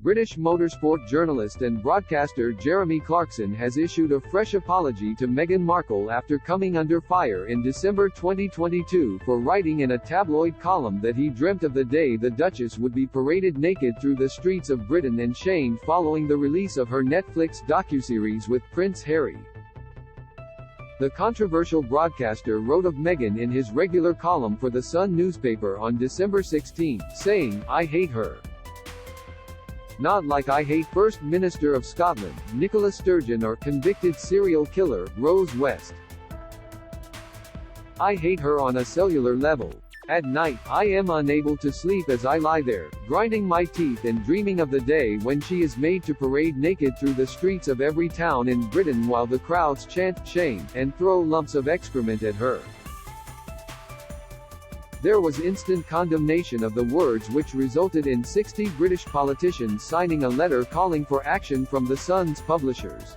British motorsport journalist and broadcaster Jeremy Clarkson has issued a fresh apology to Meghan Markle after coming under fire in December 2022 for writing in a tabloid column that he dreamt of the day the Duchess would be paraded naked through the streets of Britain and shamed following the release of her Netflix docuseries with Prince Harry. The controversial broadcaster wrote of Meghan in his regular column for The Sun newspaper on December 16, saying, "I hate her. Not like I hate First Minister of Scotland, Nicola Sturgeon, or convicted serial killer, Rose West. I hate her on a cellular level. At night, I am unable to sleep as I lie there, grinding my teeth and dreaming of the day when she is made to parade naked through the streets of every town in Britain while the crowds chant shame and throw lumps of excrement at her." There was instant condemnation of the words, which resulted in 60 British politicians signing a letter calling for action from The Sun's publishers.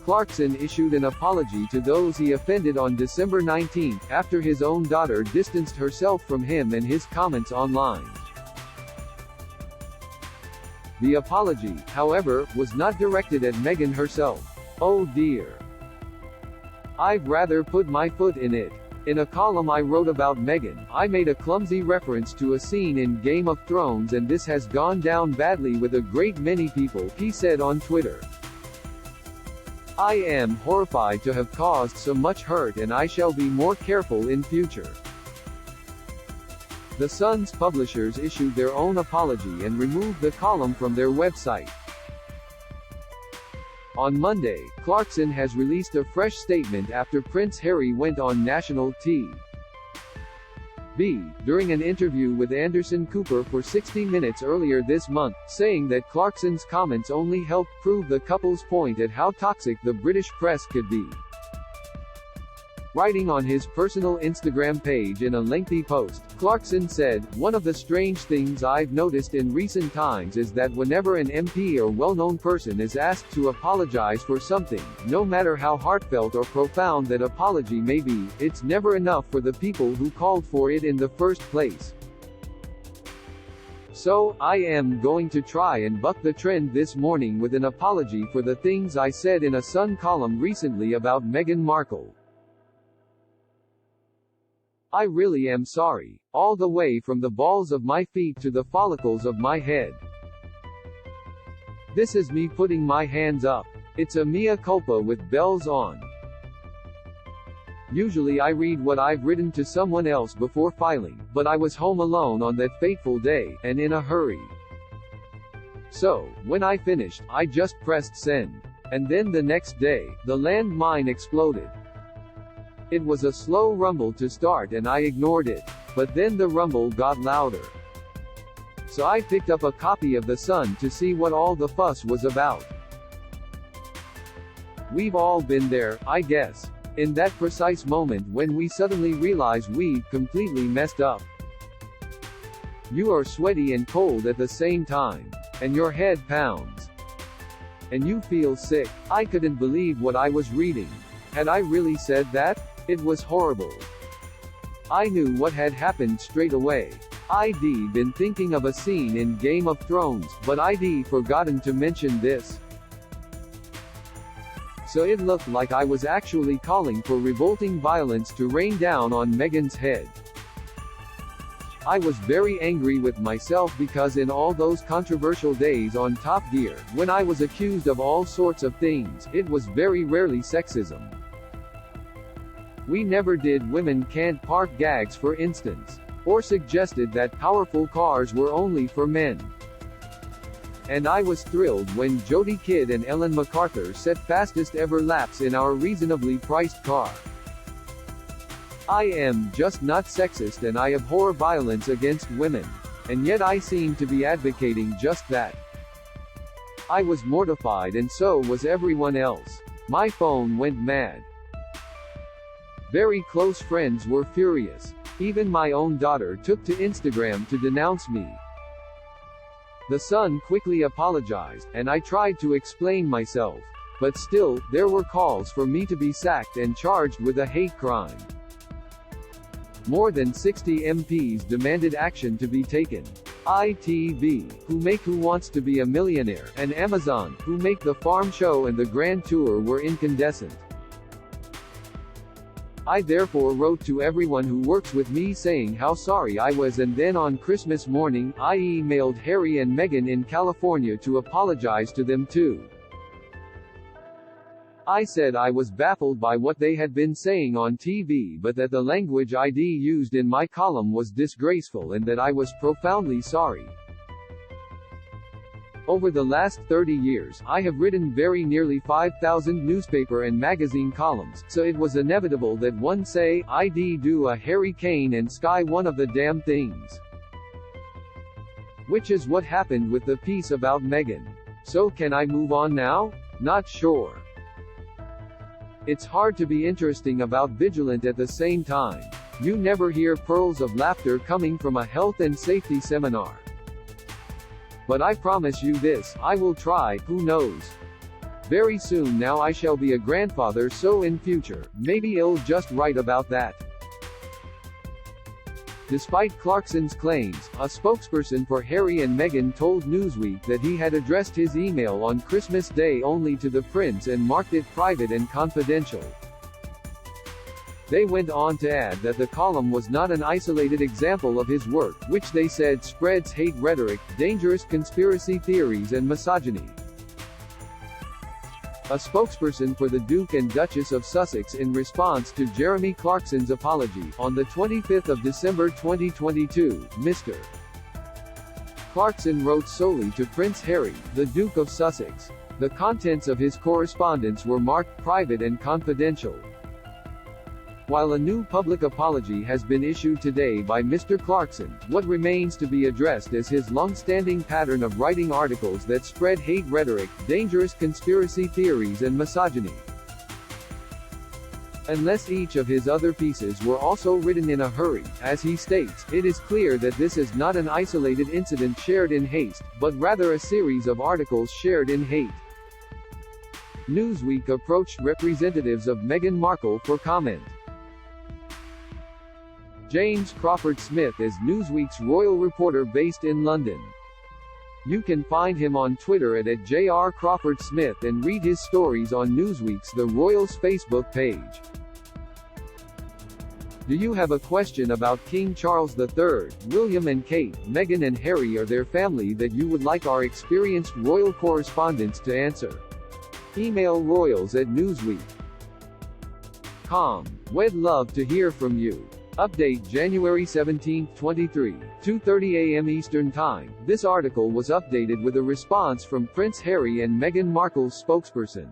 Clarkson issued an apology to those he offended on December 19, after his own daughter distanced herself from him and his comments online. The apology, however, was not directed at Meghan herself. "Oh dear. I'd rather put my foot in it. In a column I wrote about Meghan, I made a clumsy reference to a scene in Game of Thrones, and this has gone down badly with a great many people," he said on Twitter. "I am horrified to have caused so much hurt, and I shall be more careful in future." The Sun's publishers issued their own apology and removed the column from their website. On Monday, Clarkson has released a fresh statement after Prince Harry went on national TV during an interview with Anderson Cooper for 60 Minutes earlier this month, saying that Clarkson's comments only helped prove the couple's point at how toxic the British press could be. Writing on his personal Instagram page in a lengthy post, Clarkson said, "One of the strange things I've noticed in recent times is that whenever an MP or well-known person is asked to apologize for something, no matter how heartfelt or profound that apology may be, it's never enough for the people who called for it in the first place. So, I am going to try and buck the trend this morning with an apology for the things I said in a Sun column recently about Meghan Markle. I really am sorry, all the way from the balls of my feet to the follicles of my head. This is me putting my hands up. It's a mea culpa with bells on. Usually I read what I've written to someone else before filing, but I was home alone on that fateful day, and in a hurry. So, when I finished, I just pressed send. And then the next day, the landmine exploded. It was a slow rumble to start and I ignored it. But then the rumble got louder. So I picked up a copy of The Sun to see what all the fuss was about. We've all been there, I guess. In that precise moment when we suddenly realize we've completely messed up. You are sweaty and cold at the same time. And your head pounds. And you feel sick. I couldn't believe what I was reading. Had I really said that? It was horrible. I knew what had happened straight away. I'd been thinking of a scene in Game of Thrones, but I'd forgotten to mention this. So it looked like I was actually calling for revolting violence to rain down on Meghan's head. I was very angry with myself because in all those controversial days on Top Gear, when I was accused of all sorts of things, it was very rarely sexism. We never did women can't park gags, for instance. Or suggested that powerful cars were only for men. And I was thrilled when Jodie Kidd and Ellen MacArthur set fastest ever laps in our reasonably priced car. I am just not sexist and I abhor violence against women. And yet I seem to be advocating just that. I was mortified and so was everyone else. My phone went mad. Very close friends were furious. Even my own daughter took to Instagram to denounce me. The Sun quickly apologized, and I tried to explain myself. But still, there were calls for me to be sacked and charged with a hate crime. More than 60 MPs demanded action to be taken. ITV, who make Who Wants to Be a Millionaire, and Amazon, who make The Farm Show and The Grand Tour, were incandescent. I therefore wrote to everyone who works with me saying how sorry I was, and then on Christmas morning, I emailed Harry and Meghan in California to apologize to them too. I said I was baffled by what they had been saying on TV, but that the language I'd used in my column was disgraceful and that I was profoundly sorry. Over the last 30 years, I have written very nearly 5,000 newspaper and magazine columns, so it was inevitable that one say, I'd do a Harry Kane and Sky one of the damn things. Which is what happened with the piece about Meghan. So can I move on now? Not sure. It's hard to be interesting about vigilant at the same time. You never hear pearls of laughter coming from a health and safety seminar. But I promise you this, I will try, who knows. Very soon now I shall be a grandfather, so in future, maybe I'll just write about that. Despite Clarkson's claims, a spokesperson for Harry and Meghan told Newsweek that he had addressed his email on Christmas Day only to the prince and marked it private and confidential. They went on to add that the column was not an isolated example of his work, which they said spreads hate rhetoric, dangerous conspiracy theories and misogyny. A spokesperson for the Duke and Duchess of Sussex in response to Jeremy Clarkson's apology, on the 25th of December 2022, Mr. Clarkson wrote solely to Prince Harry, the Duke of Sussex. The contents of his correspondence were marked private and confidential. While a new public apology has been issued today by Mr. Clarkson, what remains to be addressed is his long-standing pattern of writing articles that spread hate rhetoric, dangerous conspiracy theories and misogyny. Unless each of his other pieces were also written in a hurry, as he states, it is clear that this is not an isolated incident shared in haste, but rather a series of articles shared in hate. Newsweek approached representatives of Meghan Markle for comment. James Crawford Smith is Newsweek's royal reporter based in London. You can find him on Twitter at @JrCrawfordSmith and read his stories on Newsweek's The Royals Facebook page. Do you have a question about King Charles III, William and Kate, Meghan and Harry or their family that you would like our experienced royal correspondents to answer? Email royals@newsweek.com. We'd love to hear from you. Update January 17, 23, 2:30 a.m. Eastern Time. This article was updated with a response from Prince Harry and Meghan Markle's spokesperson.